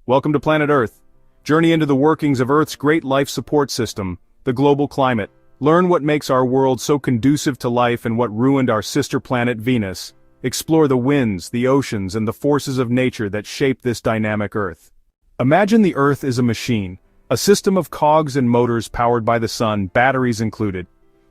Welcome to Planet Earth. Journey into the workings of Earth's great life support system, the global climate. Learn what makes our world so conducive to life and what ruined our sister planet Venus. Explore the winds, the oceans, and the forces of nature that shape this dynamic Earth. Imagine the Earth is a machine, a system of cogs and motors powered by the sun, batteries included.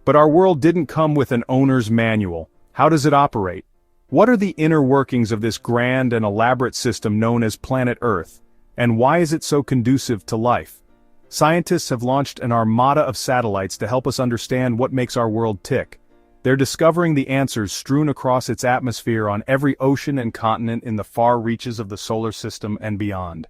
But our world didn't come with an owner's manual. How does it operate? What are the inner workings of this grand and elaborate system known as Planet Earth? And why is it so conducive to life? Scientists have launched an armada of satellites to help us understand what makes our world tick. They're discovering the answers strewn across its atmosphere on every ocean and continent in the far reaches of the solar system and beyond.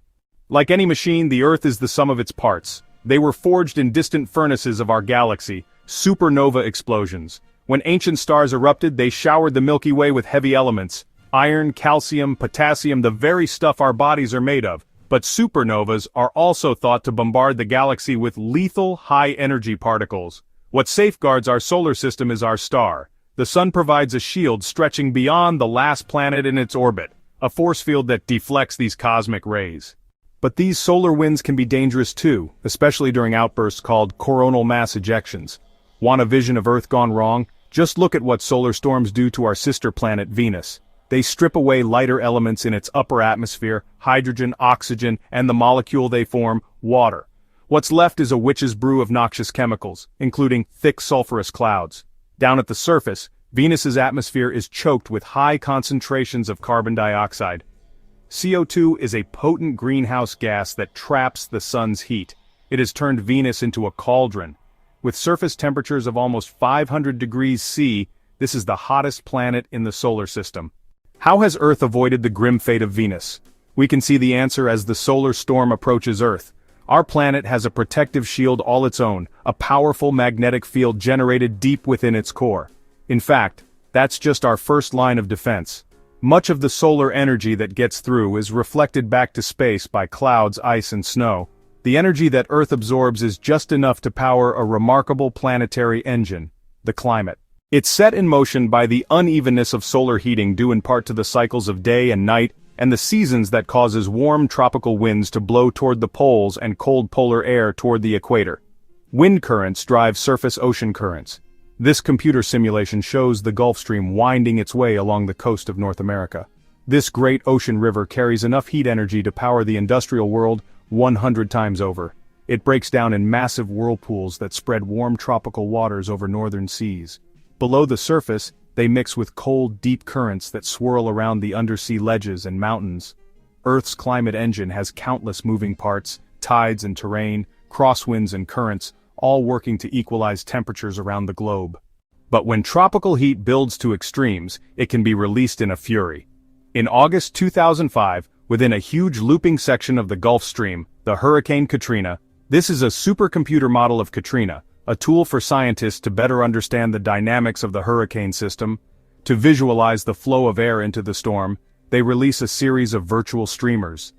Like any machine, the Earth is the sum of its parts. They were forged in distant furnaces of our galaxy, supernova explosions. When ancient stars erupted, they showered the Milky Way with heavy elements: iron, calcium, potassium, the very stuff our bodies are made of. But supernovas are also thought to bombard the galaxy with lethal, high-energy particles. What safeguards our solar system is our star. The sun provides a shield stretching beyond the last planet in its orbit, a force field that deflects these cosmic rays. But these solar winds can be dangerous too, especially during outbursts called coronal mass ejections. Want a vision of Earth gone wrong? Just look at what solar storms do to our sister planet Venus. They strip away lighter elements in its upper atmosphere, hydrogen, oxygen, and the molecule they form, water. What's left is a witch's brew of noxious chemicals, including thick sulfurous clouds. Down at the surface, Venus's atmosphere is choked with high concentrations of carbon dioxide. CO2 is a potent greenhouse gas that traps the sun's heat. It has turned Venus into a cauldron. With surface temperatures of almost 500 degrees C, this is the hottest planet in the solar system. How has Earth avoided the grim fate of Venus? We can see the answer as the solar storm approaches Earth. Our planet has a protective shield all its own, a powerful magnetic field generated deep within its core. In fact, that's just our first line of defense. Much of the solar energy that gets through is reflected back to space by clouds, ice, and snow. The energy that Earth absorbs is just enough to power a remarkable planetary engine, the climate. It's set in motion by the unevenness of solar heating due in part to the cycles of day and night, and the seasons that causes warm tropical winds to blow toward the poles and cold polar air toward the equator. Wind currents drive surface ocean currents. This computer simulation shows the Gulf Stream winding its way along the coast of North America. This great ocean river carries enough heat energy to power the industrial world 100 times over. It breaks down in massive whirlpools that spread warm tropical waters over northern seas. Below the surface, they mix with cold, deep currents that swirl around the undersea ledges and mountains. Earth's climate engine has countless moving parts, tides and terrain, crosswinds and currents, all working to equalize temperatures around the globe. But when tropical heat builds to extremes, it can be released in a fury. In August 2005, within a huge looping section of the Gulf Stream, the Hurricane Katrina. This is a supercomputer model of Katrina, a tool for scientists to better understand the dynamics of the hurricane system. To visualize the flow of air into the storm, they release a series of virtual streamers.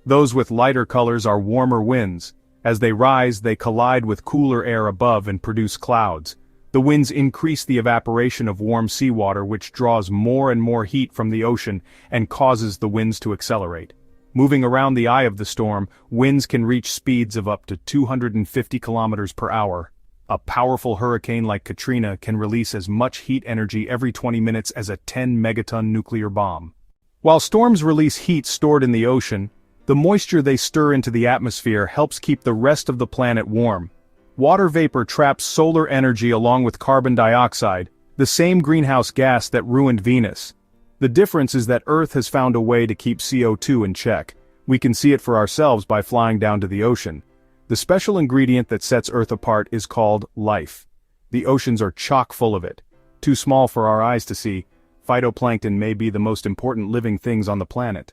Those with lighter colors are warmer winds. As they rise, they collide with cooler air above and produce clouds. The winds increase the evaporation of warm seawater, which draws more and more heat from the ocean and causes the winds to accelerate. Moving around the eye of the storm, winds can reach speeds of up to 250 kilometers per hour. A powerful hurricane like Katrina can release as much heat energy every 20 minutes as a 10-megaton nuclear bomb. While storms release heat stored in the ocean, the moisture they stir into the atmosphere helps keep the rest of the planet warm. Water vapor traps solar energy along with carbon dioxide, the same greenhouse gas that ruined Venus. The difference is that Earth has found a way to keep CO2 in check. We can see it for ourselves by flying down to the ocean. The special ingredient that sets Earth apart is called life. The oceans are chock full of it. Too small for our eyes to see, phytoplankton may be the most important living things on the planet.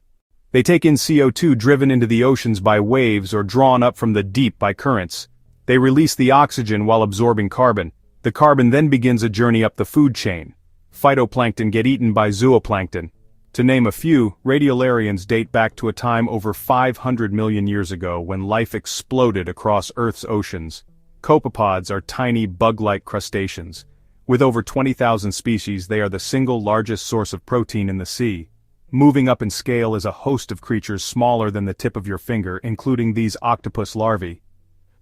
They take in CO2 driven into the oceans by waves or drawn up from the deep by currents. They release the oxygen while absorbing carbon. The carbon then begins a journey up the food chain. Phytoplankton get eaten by zooplankton. To name a few, radiolarians date back to a time over 500 million years ago when life exploded across Earth's oceans. Copepods are tiny bug-like crustaceans. With over 20,000 species, they are the single largest source of protein in the sea. Moving up in scale is a host of creatures smaller than the tip of your finger, including these octopus larvae.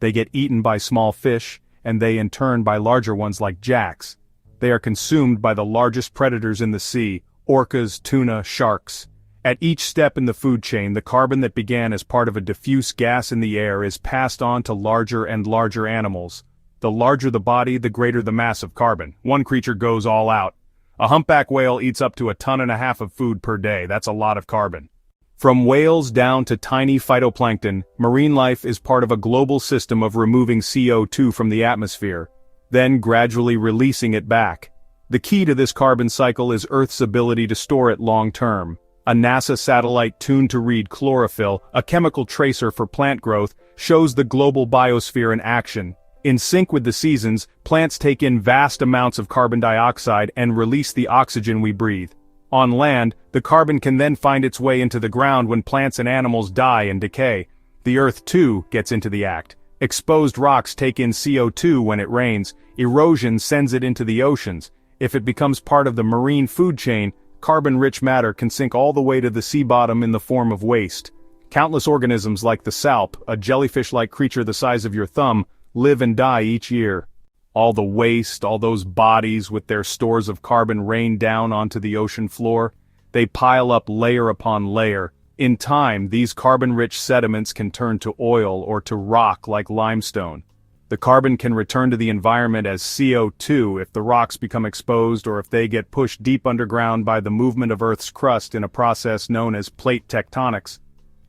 They get eaten by small fish, and they in turn by larger ones like jacks. They are consumed by the largest predators in the sea, orcas, tuna, sharks. At each step in the food chain, the carbon that began as part of a diffuse gas in the air is passed on to larger and larger animals. The larger the body, the greater the mass of carbon. One creature goes all out. A humpback whale eats up to 1.5 tons of food per day. That's a lot of carbon. From whales down to tiny phytoplankton, marine life is part of a global system of removing CO2 from the atmosphere, then gradually releasing it back. The key to this carbon cycle is Earth's ability to store it long-term. A NASA satellite tuned to read chlorophyll, a chemical tracer for plant growth, shows the global biosphere in action. In sync with the seasons, plants take in vast amounts of carbon dioxide and release the oxygen we breathe. On land, the carbon can then find its way into the ground when plants and animals die and decay. The Earth, too, gets into the act. Exposed rocks take in CO2 when it rains. Erosion sends it into the oceans. If it becomes part of the marine food chain, carbon-rich matter can sink all the way to the sea bottom in the form of waste. Countless organisms like the salp, a jellyfish-like creature the size of your thumb, live and die each year. All the waste, all those bodies with their stores of carbon rain down onto the ocean floor. They pile up layer upon layer. In time, these carbon-rich sediments can turn to oil or to rock like limestone. The carbon can return to the environment as CO2 if the rocks become exposed or if they get pushed deep underground by the movement of Earth's crust in a process known as plate tectonics.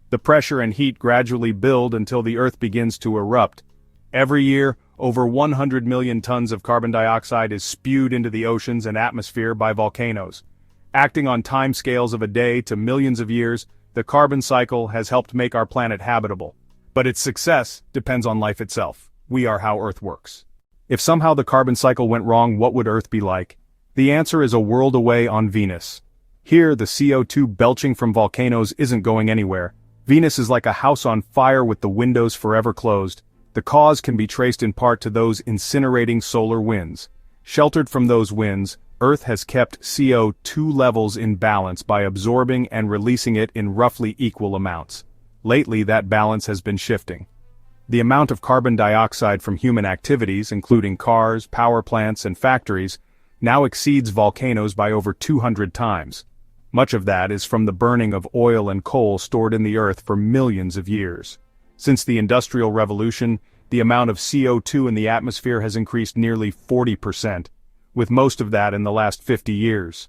The pressure and heat gradually build until the Earth begins to erupt. Every year, over 100 million tons of carbon dioxide is spewed into the oceans and atmosphere by volcanoes. Acting on timescales of a day to millions of years, the carbon cycle has helped make our planet habitable. But its success depends on life itself. We are how Earth works. If somehow the carbon cycle went wrong, what would Earth be like? The answer is a world away on Venus. Here, the CO2 belching from volcanoes isn't going anywhere. Venus is like a house on fire with the windows forever closed. The cause can be traced in part to those incinerating solar winds. Sheltered from those winds, Earth has kept CO2 levels in balance by absorbing and releasing it in roughly equal amounts. Lately, that balance has been shifting. The amount of carbon dioxide from human activities, including cars, power plants, and factories, now exceeds volcanoes by over 200 times. Much of that is from the burning of oil and coal stored in the Earth for millions of years. Since the Industrial Revolution, the amount of CO2 in the atmosphere has increased nearly 40%, with most of that in the last 50 years.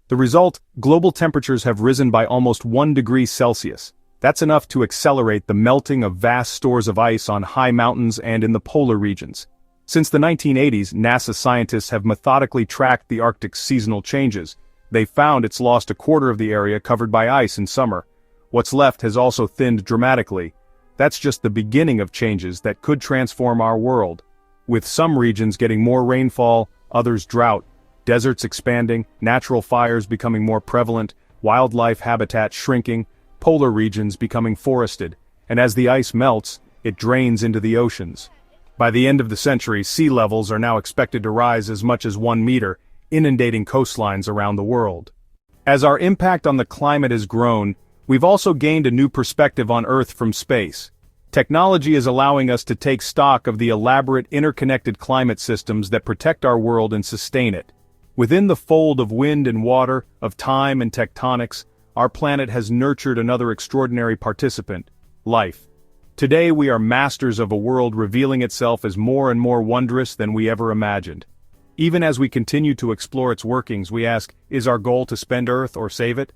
The result, global temperatures have risen by almost 1 degree Celsius. That's enough to accelerate the melting of vast stores of ice on high mountains and in the polar regions. Since the 1980s, NASA scientists have methodically tracked the Arctic's seasonal changes. They found it's lost a quarter of the area covered by ice in summer. What's left has also thinned dramatically. That's just the beginning of changes that could transform our world. With some regions getting more rainfall, others drought, deserts expanding, natural fires becoming more prevalent, wildlife habitat shrinking, polar regions becoming forested, and as the ice melts, it drains into the oceans. By the end of the century, sea levels are now expected to rise as much as 1 meter, inundating coastlines around the world. As our impact on the climate has grown, we've also gained a new perspective on Earth from space. Technology is allowing us to take stock of the elaborate interconnected climate systems that protect our world and sustain it. Within the fold of wind and water, of time and tectonics, our planet has nurtured another extraordinary participant, life. Today we are masters of a world revealing itself as more and more wondrous than we ever imagined. Even as we continue to explore its workings, we ask, is our goal to spend Earth or save it?